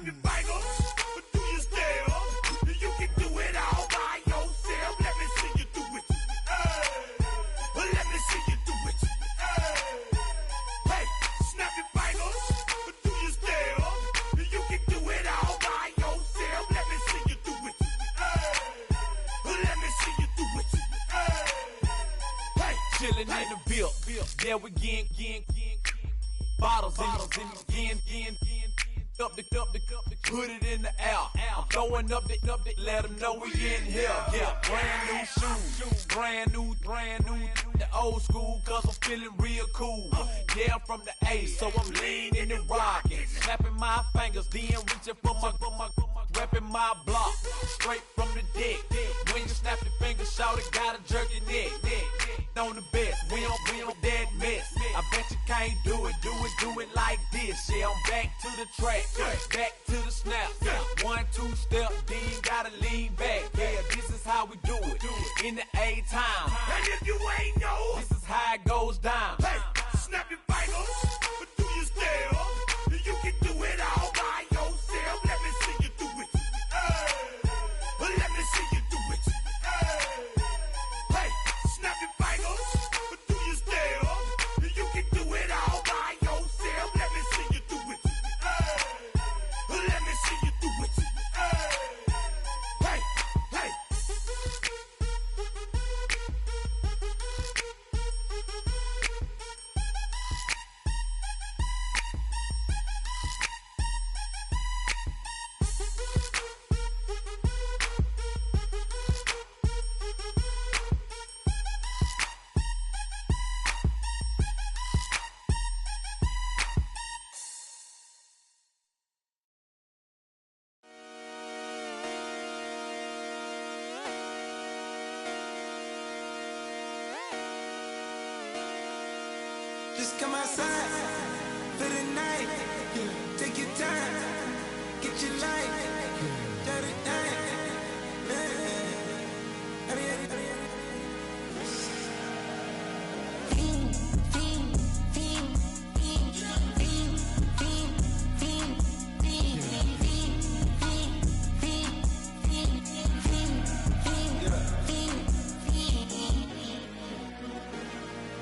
Snap your fingers, but do you still? You can do it all by yourself. Let me see you do it. Let me see you do it. Hey, snap your fingers, but do you still? You can do it all by yourself. Let me see you do it. Let me see you do it. Hey, chillin' in the bill. Yeah, we getting bottles in again. Up the put it in the air. I'm throwing up the, let them know we in here. Yeah, brand new shoes, brand new. The old school, cause I'm feeling real cool. Yeah, I'm from the A, so I'm leaning and rocking. Snapping my fingers, then reaching for my repping my block. Straight from the deck. When you snap your fingers, shout it, gotta jerk your neck. On the best, we don't dead mess. I bet you can't do it like this. Yeah, I'm back to the track, back to the snap. 1, 2 step, then gotta lean back. Yeah, this is how we do it in the A time. And if you ain't know, this is how it goes down. Hey, snap your fingers, but do you still? You can do it all by yourself. Let me see you do it. Let me see you do it. Hey, snap your fingers, but do you still? You can do it all by yourself. Let me see you do it. Let me see you do it. Hey. Just come outside for the night. Take your time, get your life.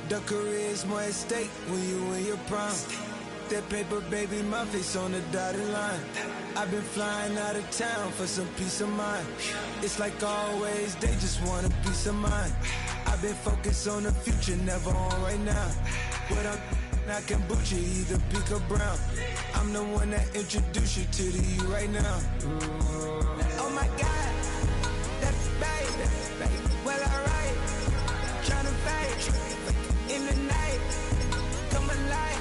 The career's more at stake when you in your prime. That paper, baby, my face on the dotted line. I've been flying out of town for some peace of mind. It's like always, they just want a peace of mind. I've been focused on the future, never on right now. But I can butcher either pink or brown. I'm the one that introduced you to the you right now. Oh my God, that's baby. Well, alright, tryna fight in the night, come alive.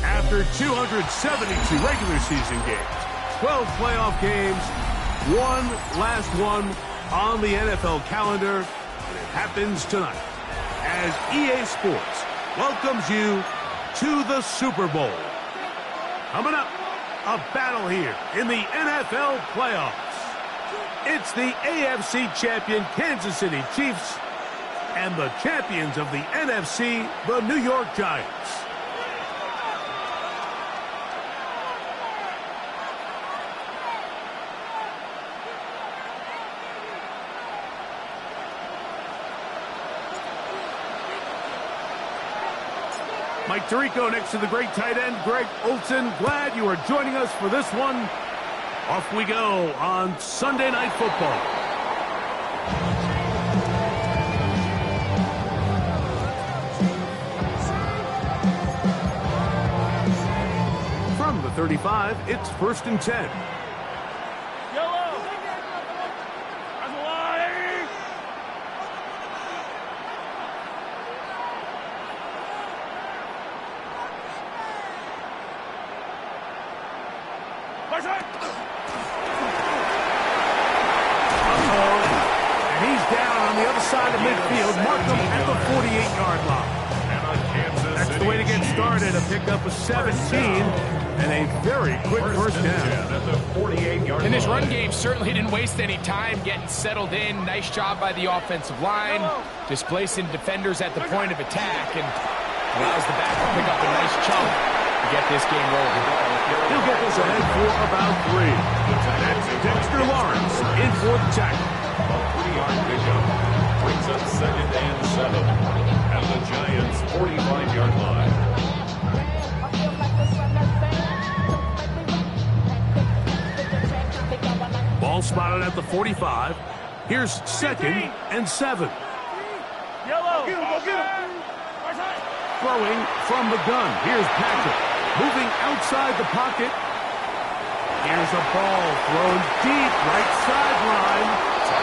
After 272 regular season games, 12 playoff games, one last one on the NFL calendar, and it happens tonight as EA Sports welcomes you to the Super Bowl. Coming up, a battle here in the NFL playoffs. It's the AFC champion Kansas City Chiefs and the champions of the NFC, the New York Giants. Mike Tirico next to the great tight end, Greg Olsen. Glad you are joining us for this one. Off we go on Sunday Night Football. From the 35, it's 1st and 10. And he's down on the other side of midfield. Mark him at the 48-yard line. That's the way to get started a pickup of 17 and a very quick first down. And this run game certainly didn't waste any time getting settled in. Nice job by the offensive line, displacing defenders at the point of attack, and allows the back to pick up a nice chunk to get this game rolling. He'll get this ahead for about 3. That's Dexter Lawrence in for the tackle. A 3-yard pickup brings up 2nd and 7 at the Giants' 45-yard line. Ball spotted at the 45. Here's 2nd and 7. Throwing from the gun. Here's Patrick. Moving outside the pocket. Here's a ball thrown deep right sideline.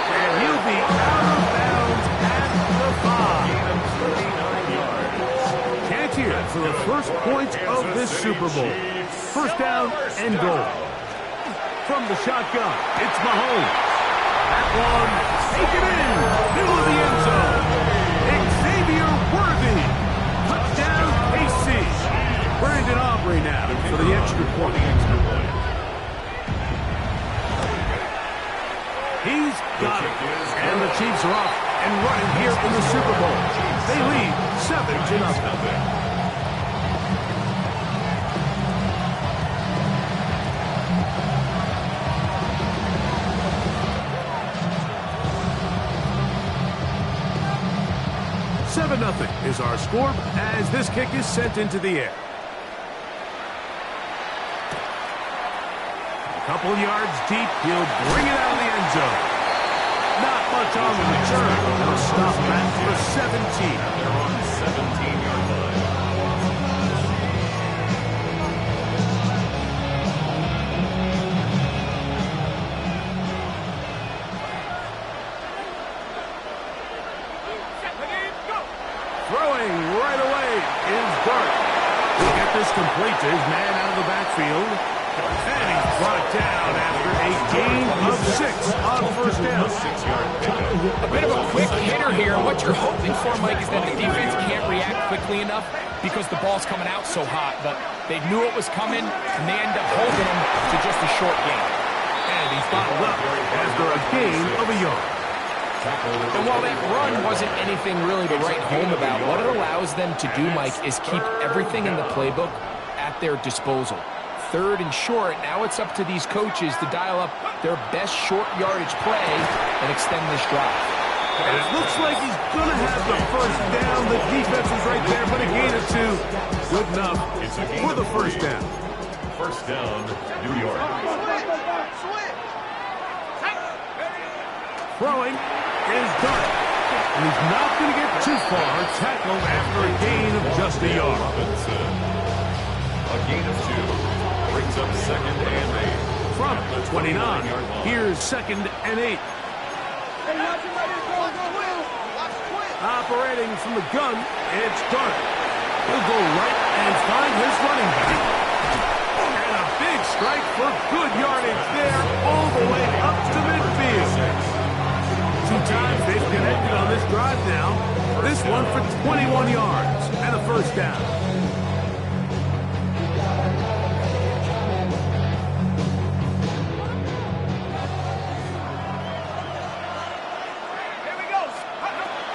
And he'll be out of bounds at the 5. Can't hear for the first point of this Super Bowl. First down and goal. From the shotgun, it's Mahomes. That one, taken in, middle of the end zone. Xavier Worthy. Touchdown, KC. Brandon Aubrey now for the extra point. He's got it. And the Chiefs are off and running here in the Super Bowl. They lead 7-0. 7-0 is our score as this kick is sent into the air. A couple yards deep, he'll bring it out of the end zone. Not much on the return. They'll stop that for 17. They're on the 17-yard line. Throwing right away is Dart. He'll get this complete to his man out of the backfield. And he's brought down after a gain of 6 on first down. A bit of a quick hitter here. What you're hoping for, Mike, is that the defense can't react quickly enough because the ball's coming out so hot. But they knew it was coming, and they end up holding him to just a short gain. And he's bottled up after a gain of a yard. And while that run wasn't anything really to write home about, what it allows them to do, Mike, is keep everything in the playbook at their disposal. 3rd and short, now it's up to these coaches to dial up their best short yardage play and extend this drive. And it looks like he's going to have the first down. The defense is right there, but a gain of 2. Good enough for the first down. First down, New York. Throwing is Dart. And he's not going to get too far. Tackled after a gain of just a yard. A gain of 2. Brings up 2nd and 8. From the 29. Here's 2nd and 8. Operating from the gun, it's Dart. He'll go right and find his running back. And a big strike for good yardage there all the way up to midfield. 2 times they've connected on this drive now. This one for 21 yards and a first down.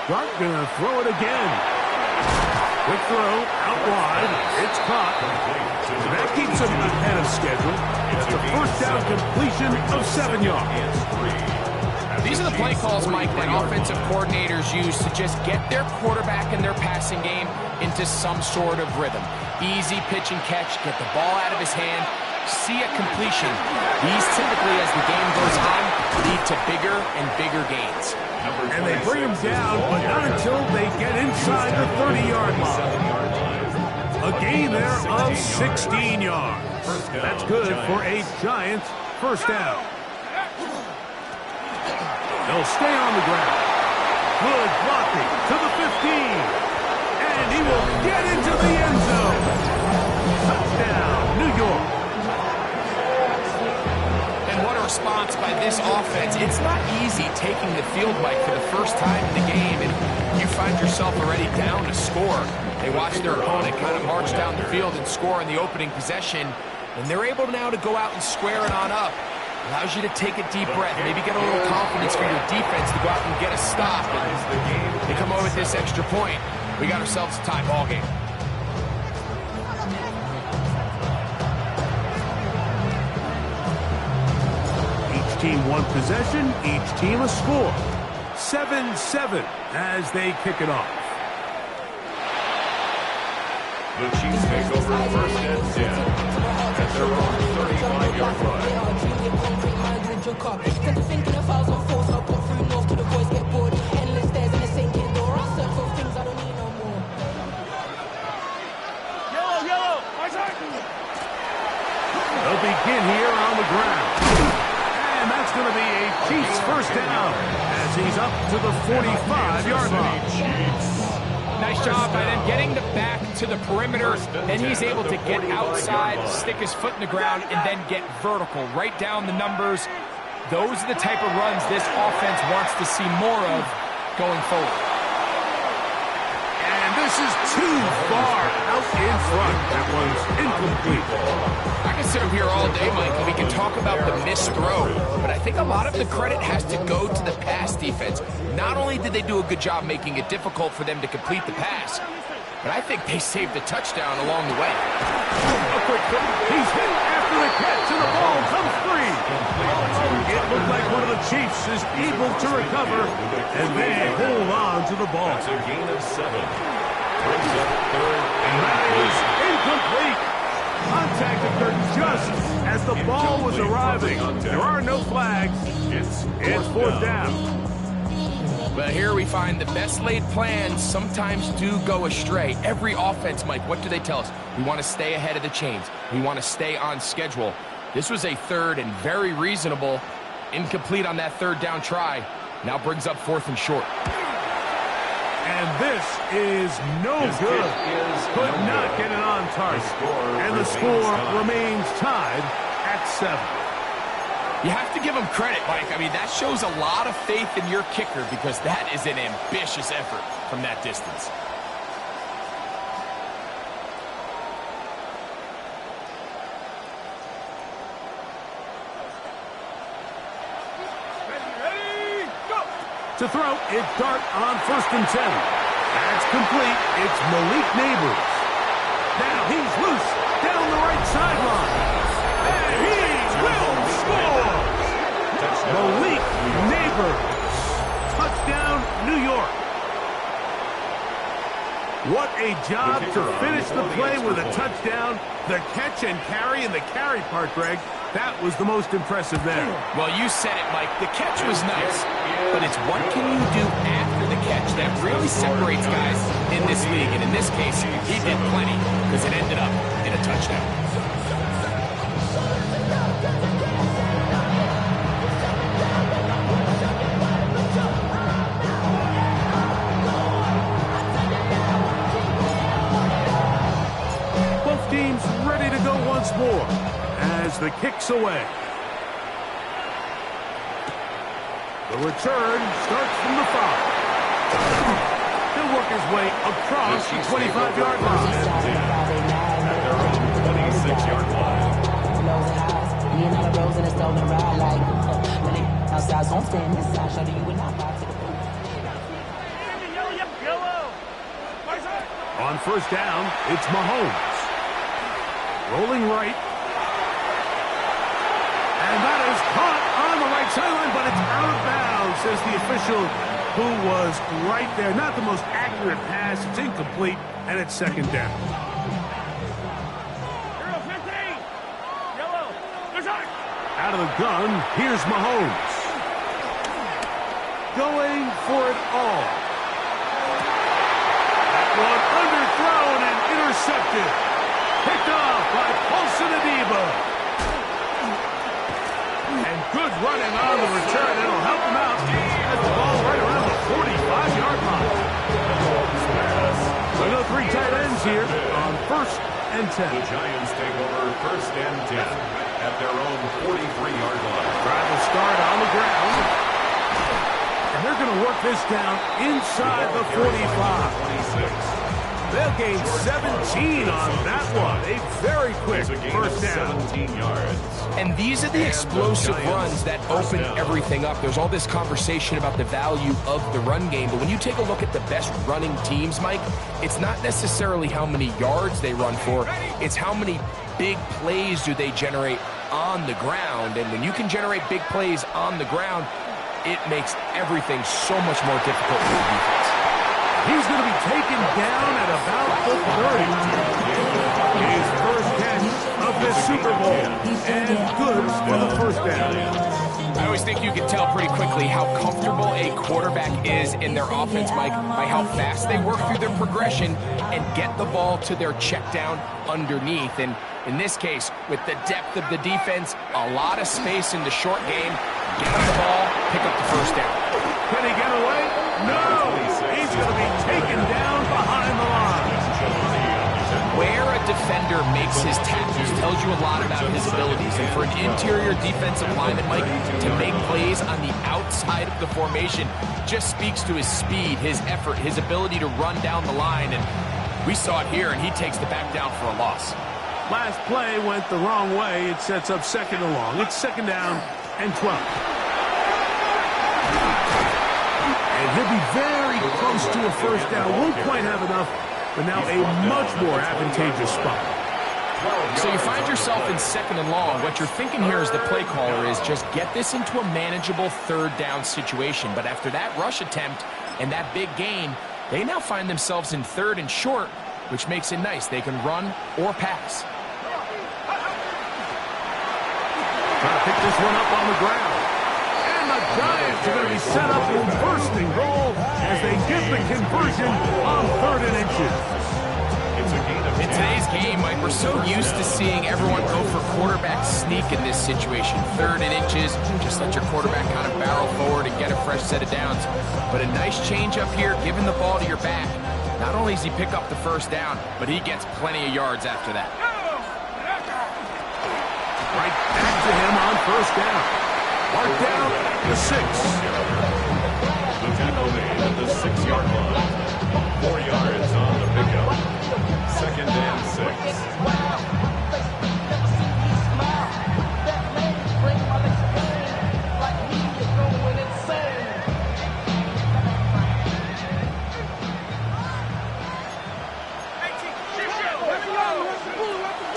Dart gonna throw it again. Quick throw, out wide. It's caught. That keeps him ahead of schedule. That's a first down completion of 7 yards. These are the play calls, Mike, that offensive coordinators use to just get their quarterback and their passing game into some sort of rhythm. Easy pitch and catch, get the ball out of his hand, see a completion. These typically, as the game goes on, lead to bigger and bigger gains. And they bring him down, but not until they get inside the 30-yard line. A gain there of 16 yards. That's good for a Giants first down. They'll stay on the ground. Good blocking to the 15. And he will get into the end zone. Touchdown, New York. And what are response by this offense. It's not easy taking the field, Mike, for the first time in the game, and you find yourself already down to score. They watch their opponent kind of march down the field and score in the opening possession, and they're able now to go out and square it on up. Allows you to take a deep breath, maybe get a little confidence for your defense to go out and get a stop. And they come over with this extra point. We got ourselves a tie ball game. Each team one possession, each team a score. 7-7 as they kick it off. The Chiefs take over first and 10 at their own 35-yard line. They'll begin here on the ground. And that's going to be a Chiefs first down as he's up to the 45-yard line. Nice job by them getting the back to the perimeter. Then he's able to get outside, stick his foot in the ground, and then get vertical. Right down the numbers. Those are the type of runs this offense wants to see more of going forward. And this is too far out in front. That one's incomplete. I can sit up here all day, Mike, and we can talk about the missed throw, but I think a lot of the credit has to go to the pass defense. Not only did they do a good job making it difficult for them to complete the pass, but I think they saved a touchdown along the way. A quick hit. He's hit after the catch, and the ball comes free. It looked like one of the Chiefs is able to recover, and they hold on to the ball. That's a gain of 7. Brings up third And that is incomplete. Contact occurred just as the ball was arriving. There are no flags. It's fourth down. But here we find the best laid plans sometimes do go astray. Every offense, Mike, what do they tell us? We want to stay ahead of the chains. We want to stay on schedule. This was a third and very reasonable. Incomplete on that third down try. Now brings up fourth and short. And this is no good. Could not get it on target. And the score remains tied at 7. You have to give him credit, Mike. I mean, that shows a lot of faith in your kicker because that is an ambitious effort from that distance. Ready, go! To throw, it's Dart on first and 10. That's complete. It's Malik Neighbors. Now he's loose down the right sideline. And he will score! Malik Neighbors. Touchdown, New York. What a job to finish the play with a touchdown. The catch and carry, and the carry part, Greg, that was the most impressive there. Well, you said it, Mike. The catch was nice, but it's what can you do after the catch that really separates guys in this league. And in this case, he did plenty because it ended up in a touchdown. Both teams ready to go once more as the kick's away. The return starts from the 5. He'll work his way across the 25-yard line. At their own 26-yard line. On first down, it's Mahomes. Rolling right. And that is caught on the right sideline, but it's out of bounds, says the official who was right there. Not the most accurate pass. It's incomplete, and it's second down. Out of the gun, here's Mahomes. Going for it all. That one underthrown and intercepted. Picked off by Paulson Adebo. And good running on the return. It'll help him out. Has the ball right around the 45-yard line. So no 3 tight ends here on first and 10. The Giants take over first and 10 at their own 43-yard line. Drive will start on the ground. And they're going to work this down inside the 45. 26. They'll gain 17 on that one. A very quick first down. 17 yards. And these are the explosive runs that open everything up. There's all this conversation about the value of the run game, but when you take a look at the best running teams, Mike, it's not necessarily how many yards they run for, it's how many big plays do they generate on the ground. And when you can generate big plays on the ground, it makes everything so much more difficult for the defense. He's going to be taken down at about the 30. His first catch of this Super Bowl. And good for the first down. I always think you can tell pretty quickly how comfortable a quarterback is in their offense, Mike, by how fast they work through their progression and get the ball to their check down underneath. And in this case, with the depth of the defense, a lot of space in the short game, get on the ball, pick up the first down. Can he get away? No! He's going to be taken down behind the line. Where a defender makes his tackles tells you a lot about his abilities. And for an interior defensive lineman, Mike, to make plays on the outside of the formation just speaks to his speed, his effort, his ability to run down the line. And we saw it here, and he takes the back down for a loss. Last play went the wrong way. It sets up second and long. It's second down and 12. And he'll be very close to a first down. Won't quite have enough, but now a much more advantageous spot. So you find yourself in second and long. What you're thinking here as the play caller is just get this into a manageable third down situation. But after that rush attempt and that big gain, they now find themselves in third and short, which makes it nice. They can run or pass. Trying to pick this one up on the ground. And the Giants are going to be set up in first and goal as they get the conversion on 3rd and inches. In today's game, Mike, we're so used to seeing everyone go for quarterback sneak in this situation. 3rd and inches, just let your quarterback kind of barrel forward and get a fresh set of downs. But a nice change up here, giving the ball to your back. Not only does he pick up the first down, but he gets plenty of yards after that. Right back to him on first down. Mark down the 6. The tackle made at the 6-yard line. 4 yards on the pickup. Second and 6.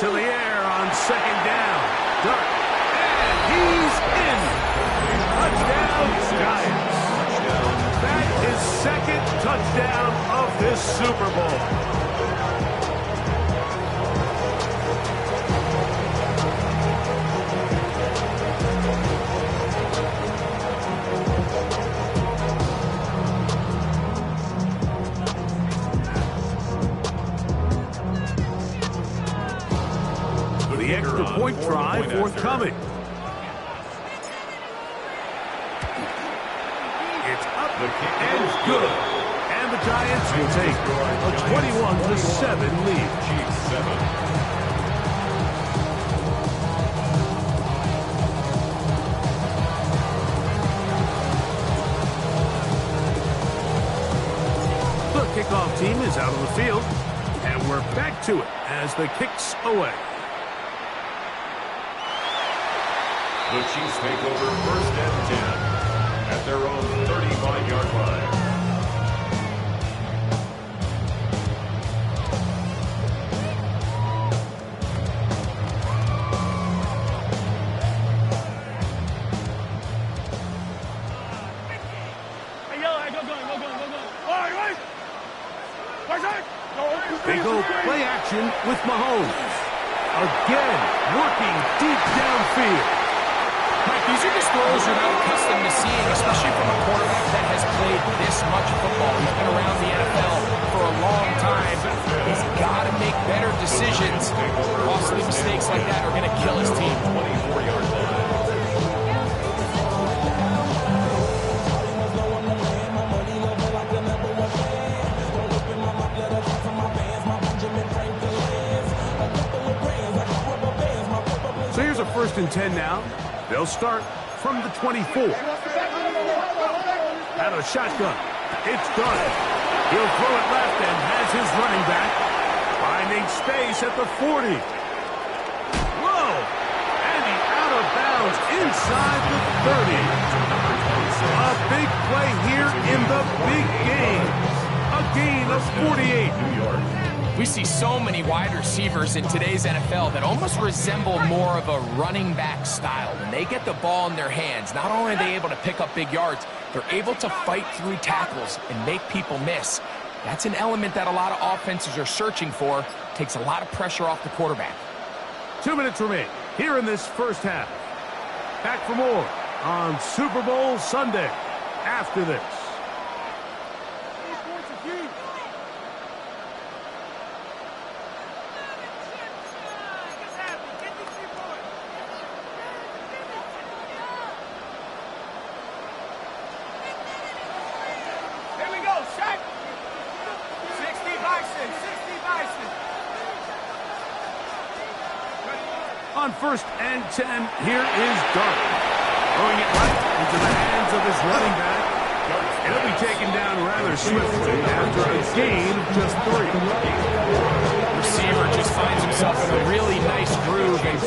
To the air on second down. Dart. And he's in. Touchdown, Giants. That is second touchdown of this Super Bowl. The extra point try forthcoming. It's up and good. And the Giants will take a 21-7 lead. The kickoff team is out on the field, and we're back to it as the kick's away. The Chiefs take over 1st and 10 at their own 35-yard line. They go play action with Mahomes. Again, working deep downfield. Mike, these are just throws you're not accustomed to seeing, especially from a quarterback that has played this much football. He's been around the NFL for a long time. He's got to make better decisions. Costly mistakes like that are going to kill his team. 24-yard line. So here's a 1st First and 10 now. They'll start from the 24. Out of shotgun. It's done. He'll throw it left and has his running back finding space at the 40. Whoa! And he's out of bounds inside the 30. A big play here in the big game. A gain of 48. New York. We see so many wide receivers in today's NFL that almost resemble more of a running back style. When they get the ball in their hands, not only are they able to pick up big yards, they're able to fight through tackles and make people miss. That's an element that a lot of offenses are searching for. Takes a lot of pressure off the quarterback. 2 minutes remain here in this first half. Back for more on Super Bowl Sunday after this. On first and 10, here is Dart. Throwing it right into the hands of his running back. He'll be taken down rather swiftly after a gain of just 3. Receiver just finds himself in a really nice groove, and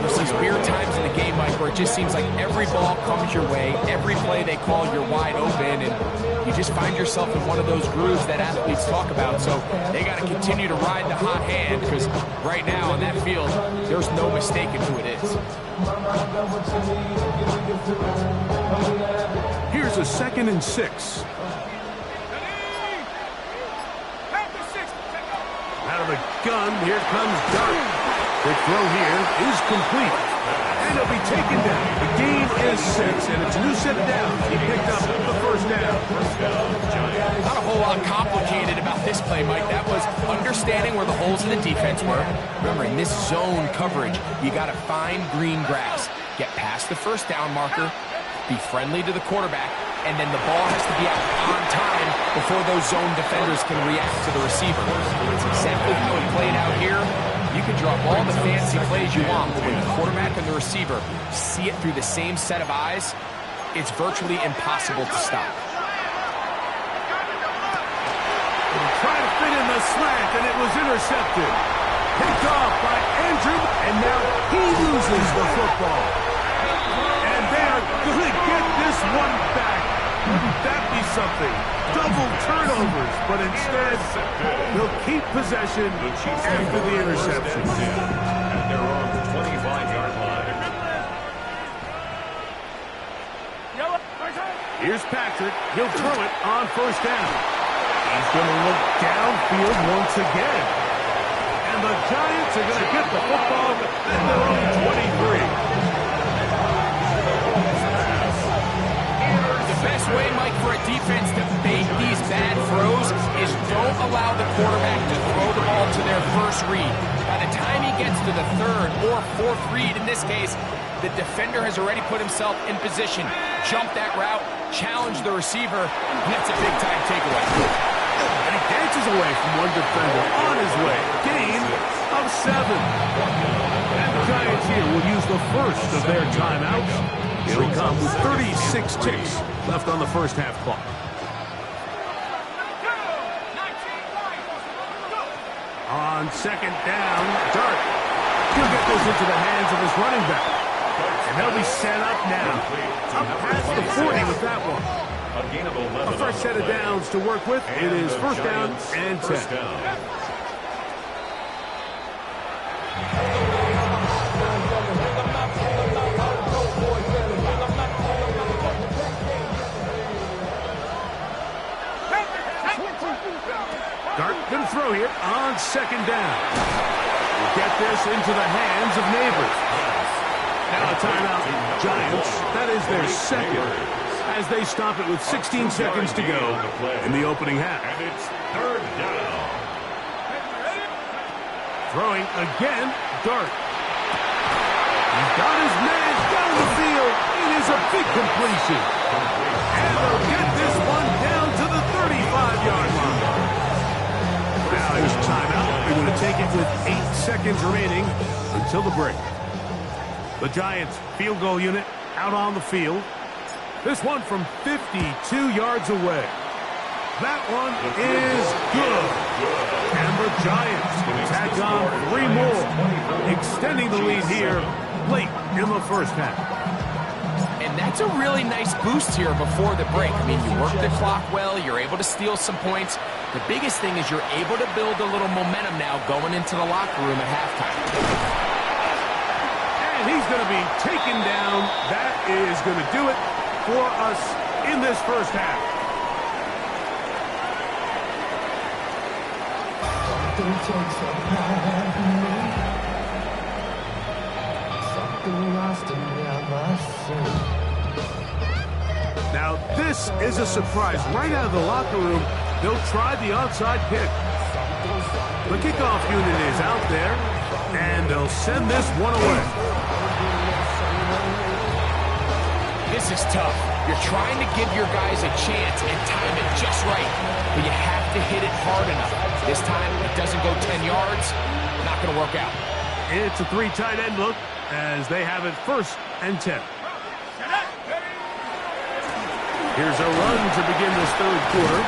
there's these weird times in the game, Mike, where it just seems like every ball comes your way, every play they call, you're wide open, and you just find yourself in one of those grooves that athletes talk about. So they got to continue to ride the hot hand, because right now on that field, there's no mistaking who it is. Here's a 2nd and 6. Out of the gun, here comes Dart. The throw here is complete. And he'll be taken down. The gain is 6, and it's a new set of downs. He picked up the first down. Not a whole lot complicated about this play, Mike. That was understanding where the holes in the defense were. Remember, in this zone coverage, you got to find green grass. Get past the first down marker, be friendly to the quarterback, and then the ball has to be out on time before those zone defenders can react to the receiver. It's exactly how it played out here. You can draw all the fancy plays you want, but when the quarterback and the receiver see it through the same set of eyes, it's virtually impossible to stop. Trying to fit in the slant, and it was intercepted. Picked off by Andrew, and now he loses the football. And they are going to get this one back. Wouldn't that be something? Double turnovers, but instead, they'll keep possession after the interception. At their own 25-yard line. Here's Patrick. He'll throw it on first down. He's going to look downfield once again. And the Giants are going to get the football at their own 23. The best way, Mike, for a defense to bait these bad throws is don't allow the quarterback to throw the ball to their first read. By the time he gets to the 3rd or 4th read, in this case, the defender has already put himself in position. Jump that route, challenge the receiver, and that's a big-time takeaway. And he dances away from one defender on his way. Gain of 7. And the Giants here will use the first of their timeouts. It'll come with 36 ticks left on the first half clock. On second down, Dart. He'll get this into the hands of his running back. And they'll be set up now. Up past the 40 with that one. A fresh set of downs to work with. It is first down and 10. Dart going to throw here on second down. We'll get this into the hands of Neighbors. Now a timeout, Giants. That is their second, as they stop it with 16 seconds to go in the opening half. And it's 3rd down. Throwing again, Dart. He's got his man down the field. It is a big completion. And they'll get this one down to the 35-yard line. Now here's a timeout. They're going to take it with 8 seconds remaining until the break. The Giants field goal unit out on the field. This one from 52 yards away. That one is good. And the Giants tack on 3 more, extending the lead here late in the first half. And that's a really nice boost here before the break. I mean, you work the clock well, you're able to steal some points. The biggest thing is you're able to build a little momentum now going into the locker room at halftime. And he's going to be taken down. That is going to do it for us in this first half. Now, this is a surprise. Right out of the locker room, they'll try the onside kick. The kickoff unit is out there, and they'll send this one away. This is tough. You're trying to give your guys a chance and time it just right, but you have to hit it hard enough. This time, it doesn't go 10 yards. Not going to work out. It's a 3 tight end look as they have it 1st and 10. Here's a run to begin this 3rd quarter.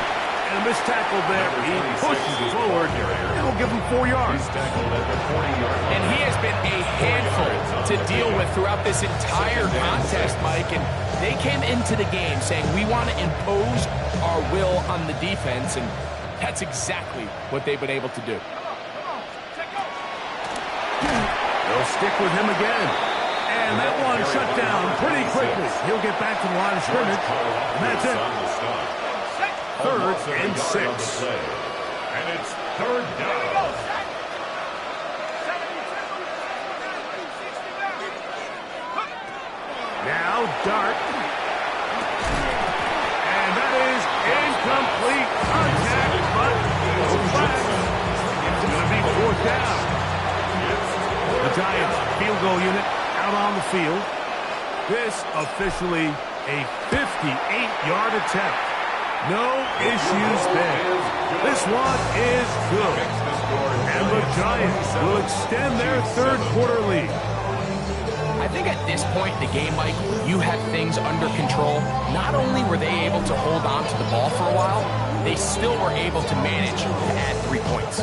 And a missed tackle there. He pushes forward. It'll give him 4 yards. And he has been a handful to deal with throughout this entire contest, Mike. And they came into the game saying, we want to impose our will on the defense. And that's exactly what they've been able to do. They'll stick with him again. And that one shut down pretty quickly. He'll get back to the line of scrimmage. And that's it. 3rd and 6. And it's 3rd down. Now Dart. And that is incomplete contact, but no flag. It's going to be 4th down. The Giants field goal unit out on the field. This officially a 58-yard attempt. No issues there. This one is good. And the Giants will extend their 3rd quarter lead. I think at this point in the game, Mike, you have things under control. Not only were they able to hold on to the ball for a while, they still were able to manage to add 3 points.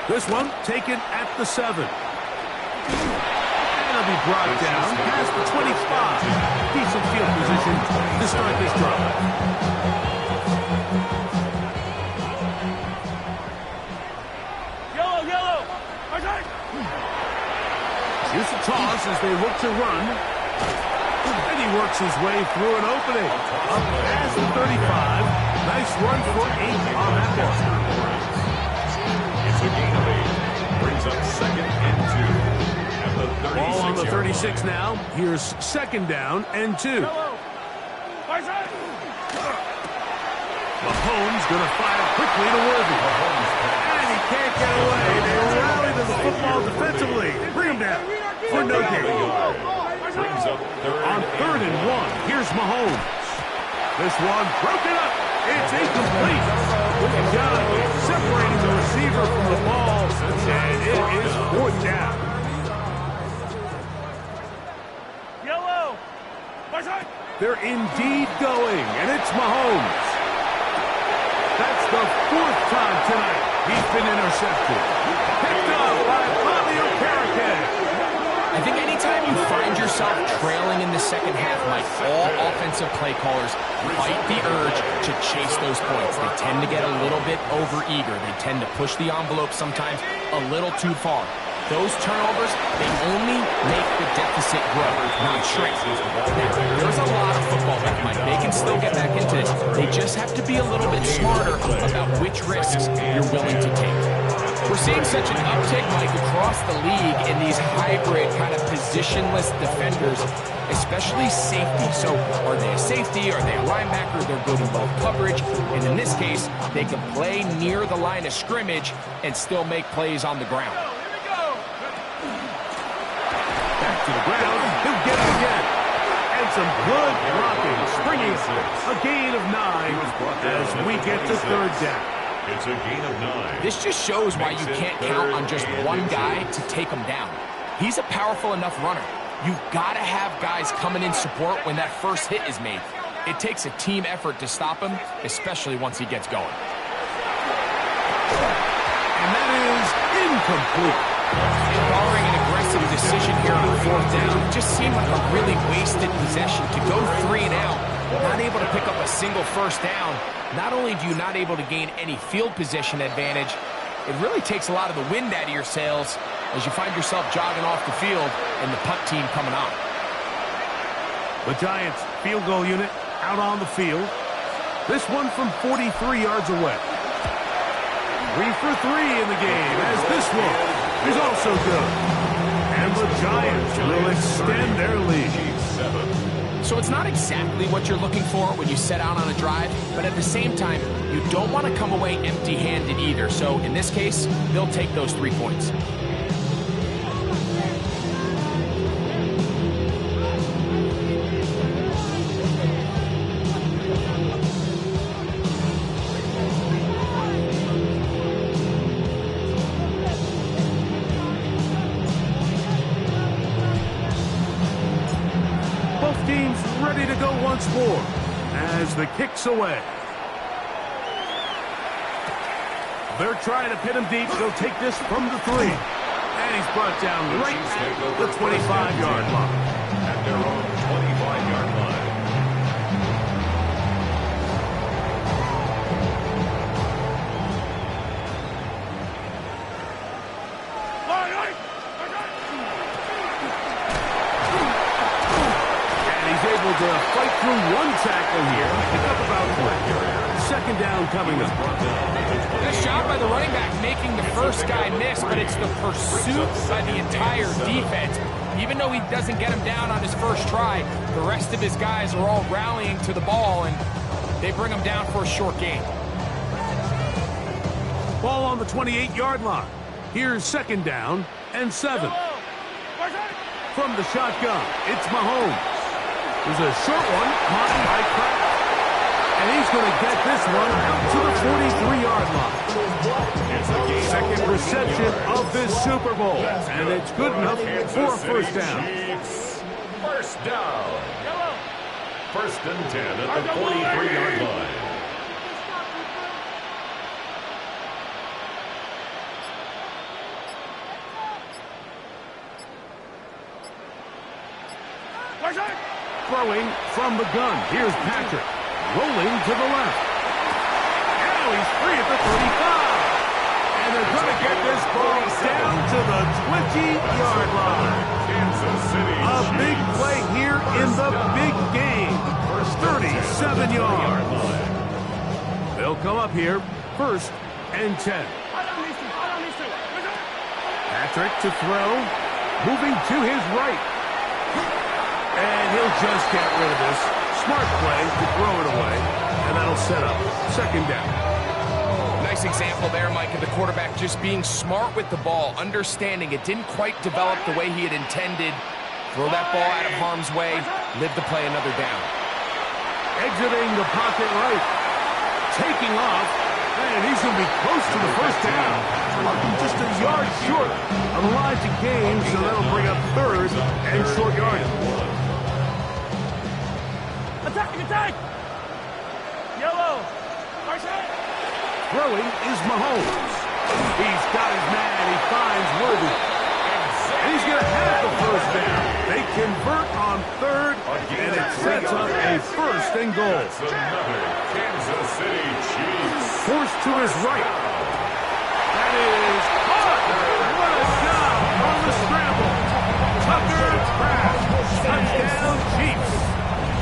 This one taken at the 7. And it'll be brought down past the 25. Decent field position to start this drive. Yellow. Here's the toss as they look to run. And he works his way through an opening. Up past the 35. Nice run for 8 on that one. It's a gain of 8. Brings up 2nd and 2. And the 36 Ball on the 36 now. Here's 2nd down and 2. Mahomes going to fire quickly to Worthy. And he can't get away. They rally to the football defensively. Bring him down for no gain. On 3rd and 1, here's Mahomes. This one broken up. It's incomplete. With the guy separating the receiver from the ball. And it is 4th down. They're indeed going, and it's Mahomes. That's the 4th time tonight he's been intercepted. Picked up by Bobby Okereke. I think anytime you find yourself trailing in the second half, Mike, all offensive play callers fight the urge to chase those points. They tend to get a little bit overeager. They tend to push the envelope sometimes a little too far. Those turnovers, they only make the deficit grow, not shrink. Now, there's a lot of football left, Mike. They can still get back into this. They just have to be a little bit smarter about which risks you're willing to take. We're seeing such an uptick, Mike, across the league in these hybrid kind of positionless defenders, especially safety. So are they a safety? Are they a linebacker? They're good in both coverage. And in this case, they can play near the line of scrimmage and still make plays on the ground. Back to the ground. He'll get it again. And some good blocking. Springing a gain of 9 as we get to 3rd down. It's a gain of 9. This just shows why you can't count on just one guy to take him down. He's a powerful enough runner. You've got to have guys coming in support when that first hit is made. It takes a team effort to stop him, especially once he gets going. And that is incomplete. Barring an aggressive decision here on 4th down, it just seemed like a really wasted possession to go 3 and out, not able to pick up a single first down. Not only do you not able to gain any field position advantage, it really takes a lot of the wind out of your sails as you find yourself jogging off the field and the punt team coming on. The Giants field goal unit out on the field. This one from 43 yards away. 3 for 3 in the game, as this one is also good. And the Giants will extend their lead. So it's not exactly what you're looking for when you set out on a drive, but at the same time, you don't want to come away empty-handed either. So in this case, they'll take those 3 points. Teams ready to go once more as the kick's away. They're trying to pin him deep. They'll take this from the 3. And he's brought down right at the 25-yard line. At their own 25-yard line. To fight through one tackle here. Pick up about 3. 2nd down coming up. Good shot by the running back, making the first guy miss, but it's the pursuit by the entire defense. Even though he doesn't get him down on his first try, the rest of his guys are all rallying to the ball, and they bring him down for a short gain. Ball on the 28-yard line. Here's 2nd down and 7. From the shotgun, it's Mahomes. There's a short one, caught by Pratt. And he's going to get this one out to the 43-yard line. It's the 2nd reception of this Super Bowl. And it's good enough for a first down. First down. 1st and 10 at the 43-yard line. Throwing from the gun. Here's Patrick. Rolling to the left. Now he's free at the 35. And they're going to get this ball down to the 20-yard line. Kansas City. A big play here in the big game. 37 yards. They'll come up here. 1st and 10. Patrick to throw. Moving to his right. And he'll just get rid of this. Smart play to throw it away. And that'll set up 2nd down. Nice example there, Mike, of the quarterback just being smart with the ball, understanding it didn't quite develop the way he had intended. Throw that ball out of harm's way, live to play another down. Exiting the pocket right. Taking off. And he's going to be close to the first down. Just a yard short of the line to gain, so that'll bring up 3rd and short yardage. Attack! Yellow! Throwing is Mahomes. He's got his man. He finds Worthy. And he's going to have the first down. They convert on 3rd, and it sets up a 1st and goal. That's another Kansas City Chiefs. Forced to his right. That is caught. What a job on the scramble. Tucker Pratt. Touchdown Chiefs.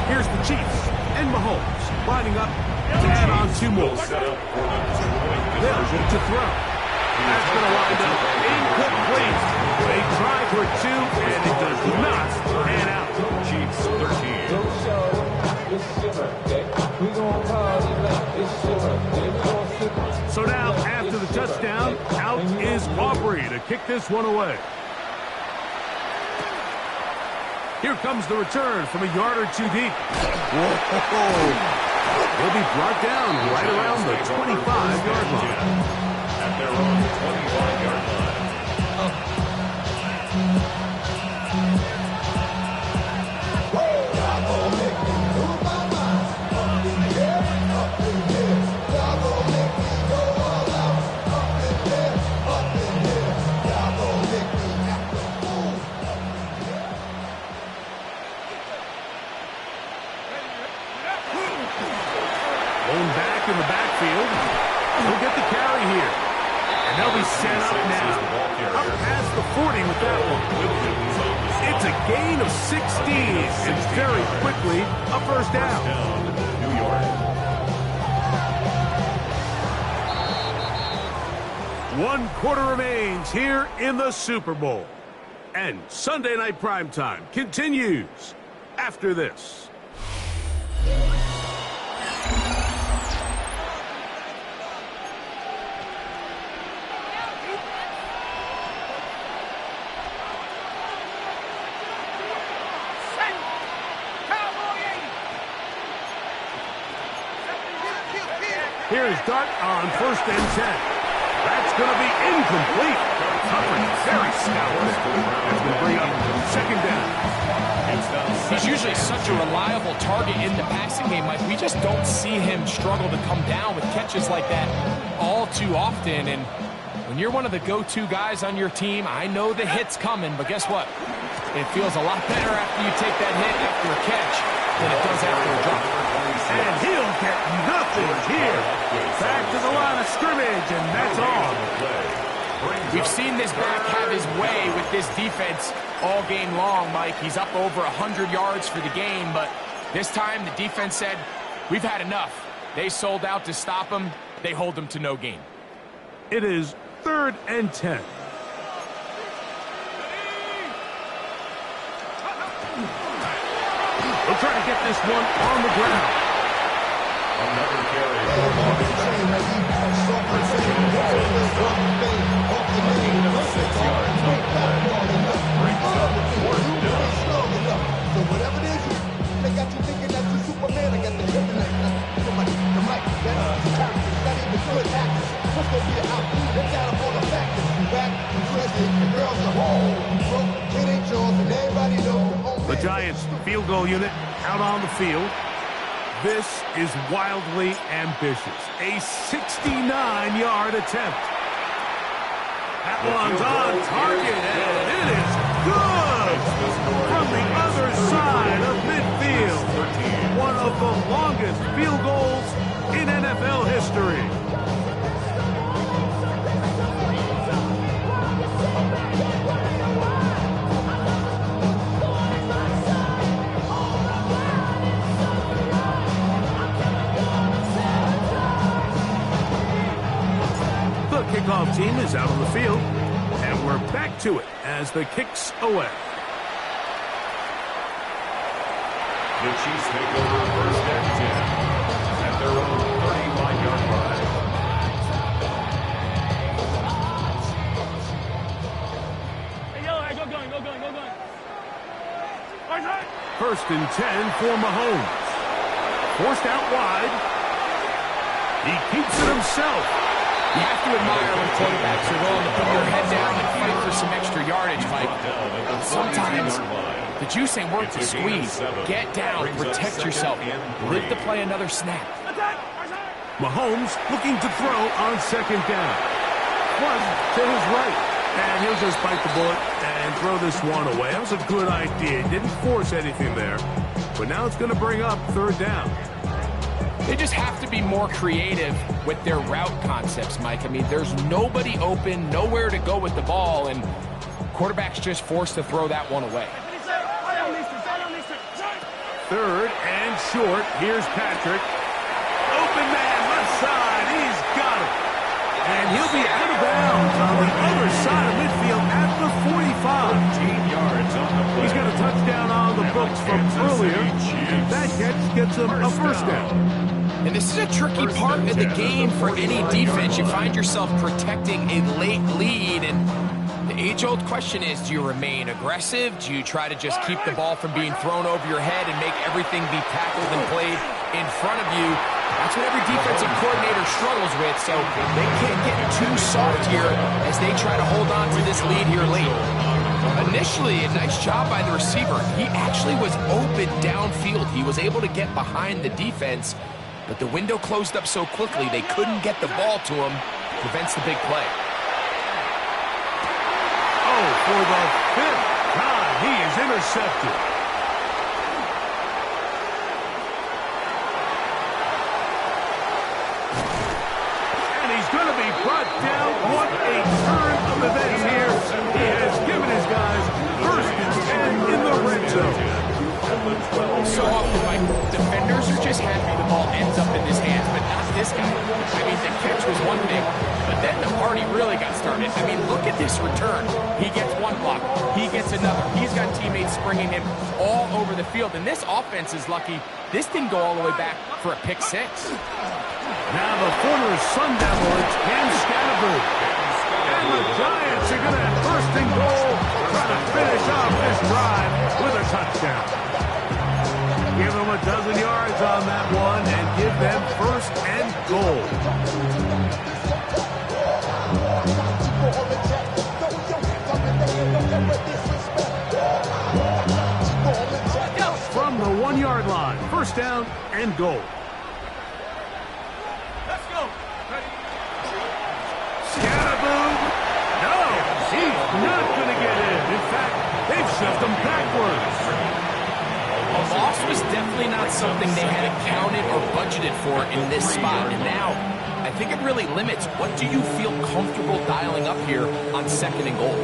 Here's the Chiefs and Mahomes lining up to add on 2 more. They'll look to throw. That's going to wind up incomplete. They try for 2, and it does not pan out. Chiefs 13. So now, after the touchdown, out is Aubrey to kick this one away. Here comes the return from a yard or 2 deep. Whoa. He'll be brought down right around the 25-yard line. At their own 25-yard line. Going back in the backfield. He'll get the carry here. And they'll be set up now. Up past the 40 with that one. It's a gain of 16. And very quickly, a first down. New York. 1 quarter remains here in the Super Bowl. And Sunday Night Primetime continues after this. Here's Dart on 1st and 10. That's going to be incomplete. Coverage very stout. That's going to bring up 2nd down. He's usually such a reliable target in the passing game, Mike. We just don't see him struggle to come down with catches like that all too often. And when you're one of the go-to guys on your team, I know the hit's coming, but guess what? It feels a lot better after you take that hit after a catch than it does after a drop. And he'll get nothing here. Back to the line of scrimmage, and that's all. We've seen this back have his way with this defense all game long, Mike. He's up over 100 yards for the game, but this time the defense said, we've had enough. They sold out to stop him. They hold him to no gain. It is 3rd and 10. We'll try to get this one on the ground. Another carry for Marcus. Gain of 6 yards on the play. Brings up 4th down. So whatever it is, they got you thinking that you're Superman. I got the kryptonite. The mic, that's characters, not even good actors. What's gonna be the outcome? They got them on the back. You back, you twisted, the girls are home. Broke, it ain't yours, and everybody knows. The Giants field goal unit out on the field. This is wildly ambitious. A 69-yard attempt. That one's on target, and it is good from the other side of midfield. One of the longest field goals in NFL history. Kickoff team is out on the field, and we're back to it as the kick's away. The Chiefs take over 1st and 10 at their own 35-yard line. Go. 1st and 10 for Mahomes. Forced out wide. He keeps it himself. You have to admire when quarterbacks are willing to put their head down and fight for some extra yardage, Mike. Sometimes the juice ain't worth the squeeze. Get down, protect yourself, live to play another snap. Mahomes looking to throw on 2nd down. One to his right. And he'll just bite the bullet and throw this one away. That was a good idea. Didn't force anything there. But now it's going to bring up 3rd down. They just have to be more creative with their route concepts, Mike. I mean, there's nobody open, nowhere to go with the ball, and quarterback's just forced to throw that one away. 3rd and short. Here's Patrick. Open man, left side. He's got it. And he'll be out of bounds on the other side of midfield at the 45. 15 yards on the play. He's got a touchdown on the books from earlier. And that catch gets him a first down. And this is a tricky part of the game for any defense. You find yourself protecting a late lead, and the age-old question is, do you remain aggressive? Do you try to just keep the ball from being thrown over your head and make everything be tackled and played in front of you? That's what every defensive coordinator struggles with, so they can't get too soft here as they try to hold on to this lead here late. Initially, a nice job by the receiver. He actually was open downfield. He was able to get behind the defense, but the window closed up so quickly they couldn't get the ball to him. Prevents the big play. Oh, for the 5th time, he is intercepted. And he's going to be brought down. What a turn of events here. He has given his guys first and 10 in the red zone. So often, Mike, defenders are just happy the ball ends up in his hands, but not this guy. I mean, the catch was one thing, but then the party really got started. I mean, look at this return. He gets one block. He gets another. He's got teammates springing him all over the field, and this offense is lucky. This didn't go all the way back for a pick six. Now the former Sun Devil, it's Cam Scattergood. And the Giants are going to have first and goal, try to finish off this drive with a touchdown. Give them a dozen yards on that one and give them first and goal. From the 1-yard line, first down and goal. Let's go. Scattergood. No, he's not going to get in. In fact, they've shoved him backwards. A loss was definitely not something they had accounted or budgeted for in this spot. And now, I think it really limits what do you feel comfortable dialing up here on second and goal.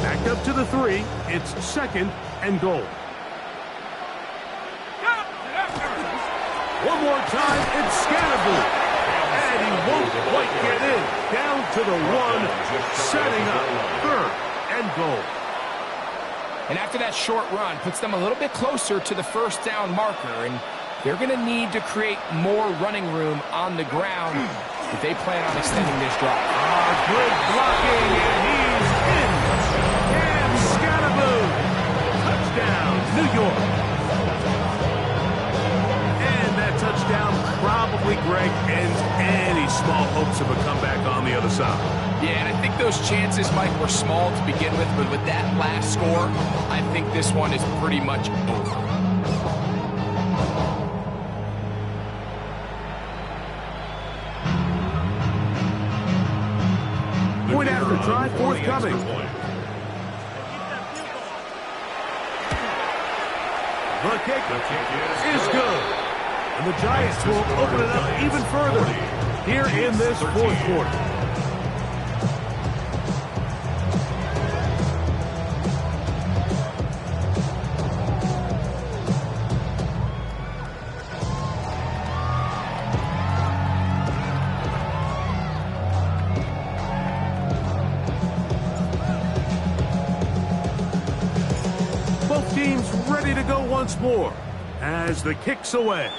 Back up to the 3. It's second and goal. One more time, it's Scattergood. And he won't quite get in. Down to the 1, setting up third and goal. And after that short run, puts them a little bit closer to the first down marker. And they're going to need to create more running room on the ground if they plan on extending this drive. Good blocking, and he's in. Cam Scattergood. Touchdown, New York. And that touchdown probably, Greg, ends any small hopes of a comeback on the other side. Yeah, and I think those chances, Mike, were small to begin with, but with that last score, I think this one is pretty much over. Point after try, forthcoming. The kick is good. And the Giants will open it up even further here in this fourth quarter. Both teams ready to go once more as the kick's away.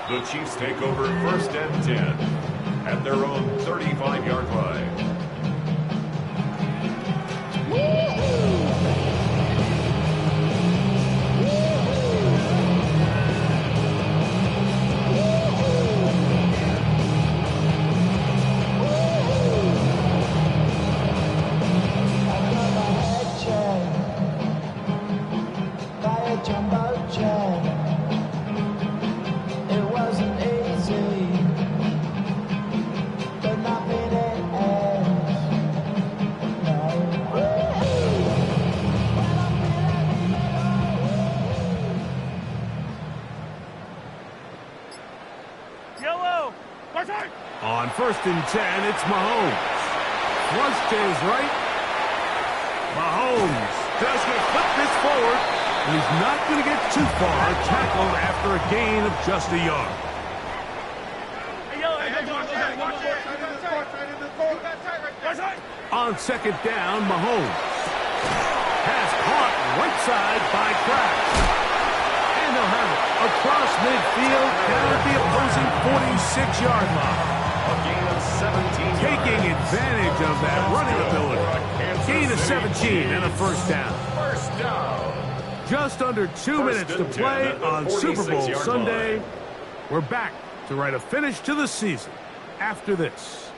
The Chiefs take over first and 10 at their own 35-yard line. On first and 10, it's Mahomes. Flush to his right. Mahomes just going to flip this forward. And he's not going to get too far. Tackled after a gain of just a yard. On second down, Mahomes has caught right side by Kraft. And they'll have it across midfield down at the opposing 46-yard line. A gain of the 17 Taking advantage of that running ability. Gain of 17 and a first down. First down. Just under 2 minutes to play on Super Bowl Sunday. We're back to write a finish to the season after this.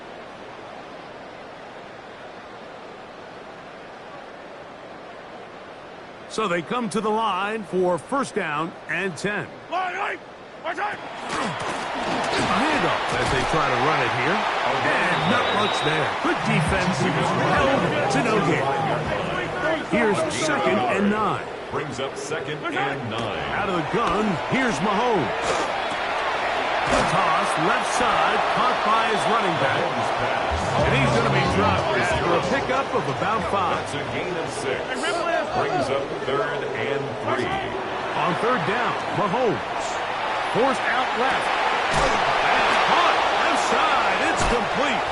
So they come to the line for first down and 10. Handoff as they try to run it here. And not much there. Good defense. Held to no gain. Here's second and 9. Brings up second and 9. Out of the gun, here's Mahomes. The toss, left side, caught by his running back. And he's going to be dropped after a pickup of about 5. That's a gain of 6. Brings up third and 3. On third down, Mahomes. Forced out left. And caught left side. It's complete.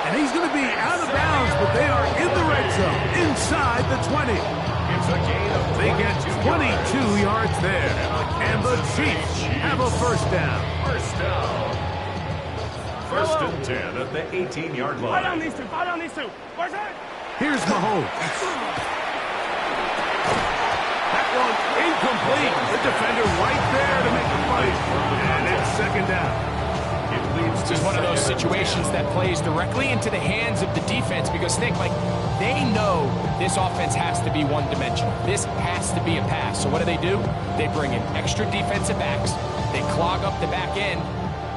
And he's going to be out of bounds, but they are in the red zone, inside the 20. It's a gain of They get 22 yards there. And the Chiefs have a first down. First down. First and 10 at the 18-yard line. Here's Mahomes. That one incomplete. The defender right there to make the play. And it's second down. It leads to This is one of those situations that plays directly into the hands of the defense because think, like, they know this offense has to be one-dimensional. This has to be a pass. So what do? They bring in extra defensive backs. They clog up the back end.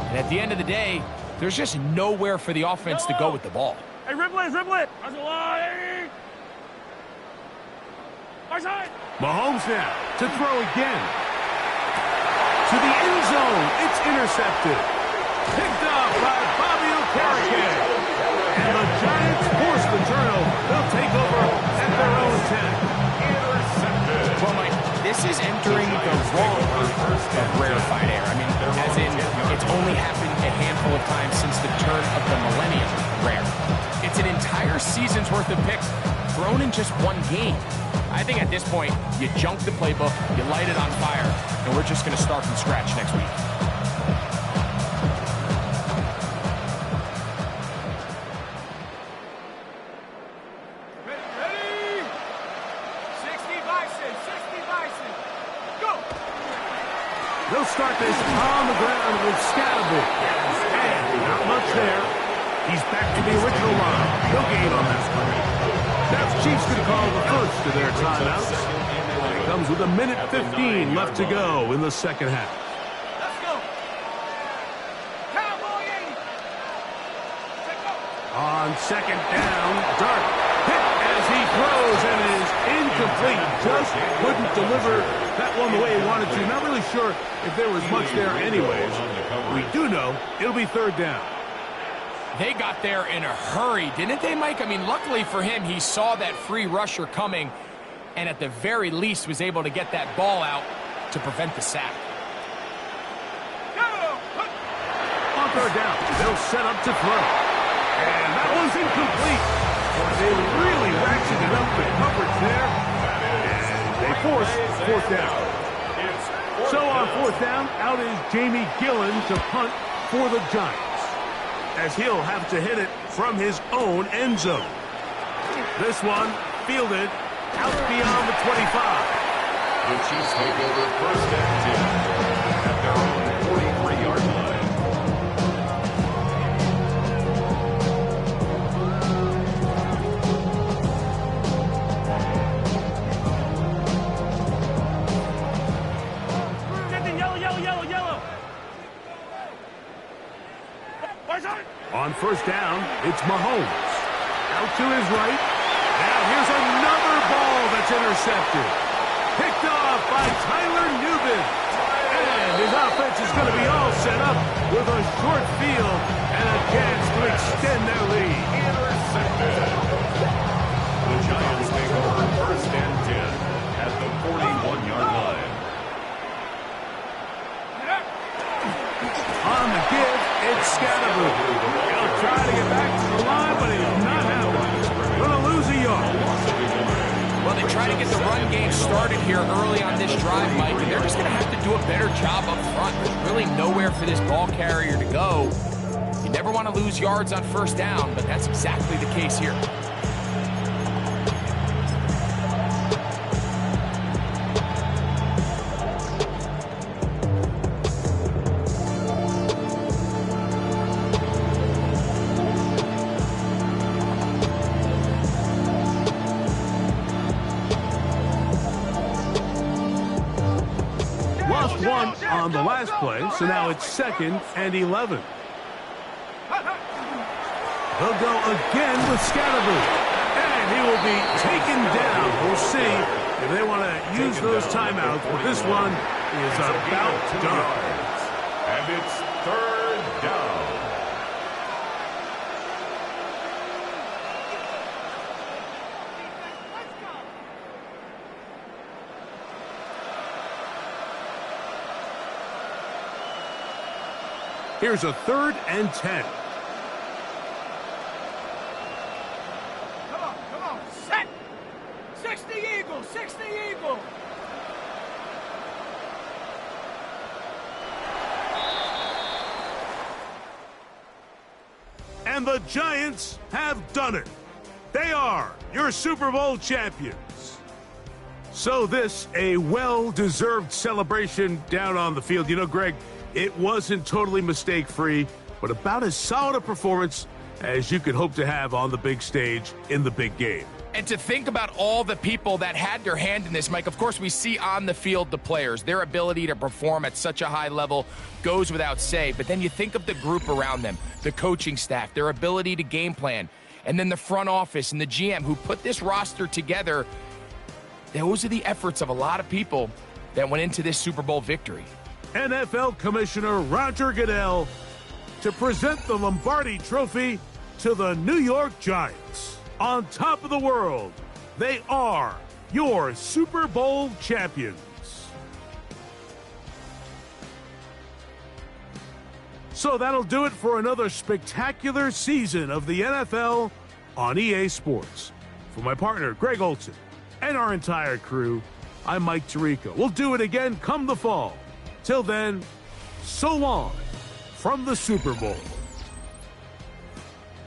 And at the end of the day, there's just nowhere for the offense to go with the ball. Hey, dribble it. Mahomes now to throw again. To the end zone. It's intercepted. Picked up by Bobby Okereke. And the Giants force the turnover. They'll take over at their own 10. intercepted. Well, Mike, this is entering the wrong group of rarefied air. I mean, as in, it's only happened a handful of times since the turn of the millennium rare. It's an entire season's worth of picks thrown in just one game. I think at this point, you junk the playbook, you light it on fire, and we're just going to start from scratch next week. Ready? 60 Bison. Go! They'll start this on the ground with Scatterby. And not much there. He's back to the original line. No gain on that one. Now the Chiefs going to call the first of their timeouts. It comes with 1:15 left to go in the second half. Let's go! Cowboy 80! Let's go! On second down, Dart hit as he throws and is incomplete. Just couldn't deliver that one the way he wanted to. Not really sure if there was much there anyways. We do know it'll be third down. They got there in a hurry, didn't they, Mike? I mean, luckily for him, he saw that free rusher coming and at the very least was able to get that ball out to prevent the sack. On third down, they'll set up to throw. And that one's incomplete. They really ratcheted up the coverage there. And they force fourth down. So on fourth down, out is Jamie Gillen to punt for the Giants, as he'll have to hit it from his own end zone. This one fielded out beyond the 25. The Chiefs take over first and 10 at their own 43-yard line. Yellow. On first down, it's Mahomes. Out to his right. Now here's another ball that's intercepted. Picked off by Tyler Newman. And his offense is going to be all set up with a short field and a chance to extend their lead. Intercepted. The Giants take over first and 10 at the 41-yard line. On the give, it's Scatterby. He'll try to get back to the line, but he'll not happen. Going to lose a yard. Well, they try to get the run game started here early on this drive, Mike, and they're just going to have to do a better job up front. There's really nowhere for this ball carrier to go. You never never want to lose yards on first down, but that's exactly the case here. Lost one on the last play, so now it's 2nd and 11. They'll go again with Scatterboot, and he will be taken down. We'll see if they want to use those timeouts, but this one is about done. And it's 3rd down. Here's a 3rd and 10. Come on, set! 60 Eagles, 60 Eagles! And the Giants have done it. They are your Super Bowl champions. So this, a well-deserved celebration down on the field. You know, Greg, it wasn't totally mistake-free, but about as solid a performance as you could hope to have on the big stage in the big game. And to think about all the people that had their hand in this, Mike, of course we see on the field the players. Their ability to perform at such a high level goes without say. But then you think of the group around them, the coaching staff, their ability to game plan, and then the front office and the GM who put this roster together. Those are the efforts of a lot of people that went into this Super Bowl victory. NFL Commissioner Roger Goodell to present the Lombardi Trophy to the New York Giants. On top of the world, they are your Super Bowl champions. So that'll do it for another spectacular season of the NFL on EA Sports. For my partner, Greg Olson, and our entire crew, I'm Mike Tirico. We'll do it again come the fall. Till then, so long from the Super Bowl.